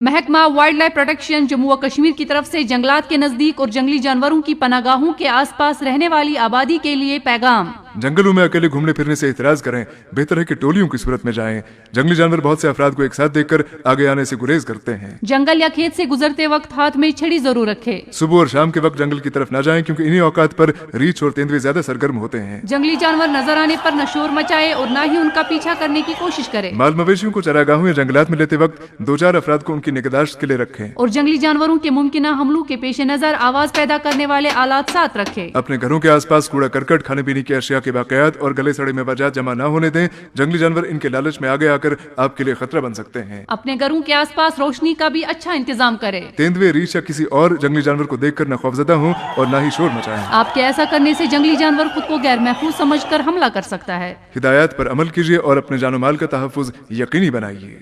محکمہ wild life protection Jammu و کشمیر کی طرف سے جنگلات کے نزدیک اور جنگلی جانوروں کی پناہ گاہوں کے آس پاس رہنے والی آبادی کے لیے پیغام۔ جنگلوں میں اکیلے گھومنے پھرنے سے احتراز کریں، بہتر ہے کہ ٹولیوں کی صورت میں جائیں۔ جنگلی جانور بہت سے افراد کو ایک ساتھ دیکھ کر آگے آنے سے گریز کرتے ہیں۔ جنگل یا کھیت سے گزرتے وقت ہاتھ میں چھڑی ضرور رکھے۔ صبح اور شام کے وقت جنگل کی طرف نہ جائیں کیونکہ انہی اوقات پر ریچھ اور تیندوے زیادہ سرگرم ہوتے ہیں۔ جنگلی جانور نظر آنے پر نہ شور مچائے اور نہ ہی ان کا پیچھا کرنے کی کوشش کرے۔ مال مویشیوں کو چراگاہوں یا جنگلات میں لیتے وقت 2-4 افراد کو ان کی نگہداشت کے لیے رکھیں اور جنگلی جانوروں کے ممکنہ حملوں کے پیش نظر آواز پیدا کرنے والے آلات ساتھ رکھے۔ اپنے گھروں کے آس پاس کوڑا کرکٹ، کھانے پینے کی اشیاء کے باقیات اور گلے سڑے مواد جمع نہ ہونے دیں۔ جنگلی جانور ان کے لالچ میں آگے آ کر آپ کے لیے خطرہ بن سکتے ہیں۔ اپنے گھروں کے آس پاس روشنی کا بھی اچھا انتظام کرے۔ تیندوے، ریچھ یا کسی اور جنگلی جانور کو دیکھ کر نہ خوفزدہ ہوں اور نہ ہی شور مچائیں۔ آپ کے ایسا کرنے سے جنگلی جانور خود کو غیر محفوظ سمجھ کر حملہ کر سکتا ہے۔ ہدایات پر عمل کیجیے اور اپنے جان و مال کا تحفظ یقینی بنائیے۔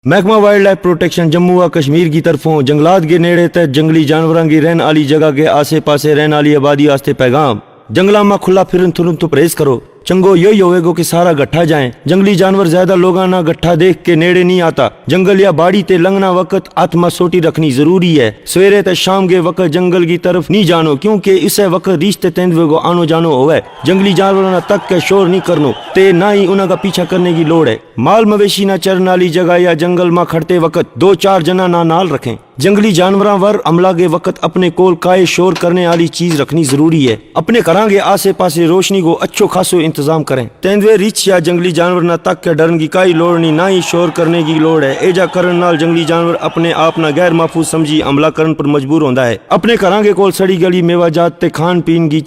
محکمہ وائلڈ لائف پروٹیکشن جموں و کشمیر کی طرفوں جنگلات کے نیڑے تے جنگلی جانوراں کی رہن والی جگہ کے آسے پاسے رہن والی آبادی واسطے پیغام۔ جنگلاں میں کھلا پھرن تھرن تو پرہیز کرو۔ چنگو یہی ہوئے گو کہ سارا گٹھا جائیں۔ جنگلی جانور زیادہ لوگاں نہ گٹھا دیکھ کے نیڑے نہیں آتا۔ جنگل یا باڑی تے لنگنا وقت ہاتھ میں سوٹی رکھنی ضروری ہے۔ سویرے تے شام کے وقت جنگل کی طرف نہیں جانو کیونکہ اسے وقت ریشتے تیندوے کو آنو جانو ہوئے۔ جنگلی جانوراں تک کے شور نہیں کرنو تے نہ ہی انہاں کا پیچھا کرنے کی لوڑ ہے۔ مال مویشی نہ چرن والی جگہ یا جنگل میں کھڑتے وقت 2-4 جنا نہ نال رکھیں۔ جنگلی جانوراں ور عملہ کے وقت اپنے کول کائے شور کرنے والی چیز رکھنی ضروری ہے۔ اپنے گھراں کے آسے پاسے روشنی کو اچھو خاصو انتظام کریں۔ تیندوے، ریچھ یا جنگلی جانور نہ تک کے ڈرن کی کائی لوڑ نہیں، نہ ہی شور کرنے کی لوڑ ہے۔ ایجا کرن نال جنگلی جانور اپنے آپ نہ غیر محفوظ سمجھی حملہ کرن پر مجبور ہوندا ہے۔ اپنے گھراں کے کول سڑی گلی میوہ جات تے کھان پین کی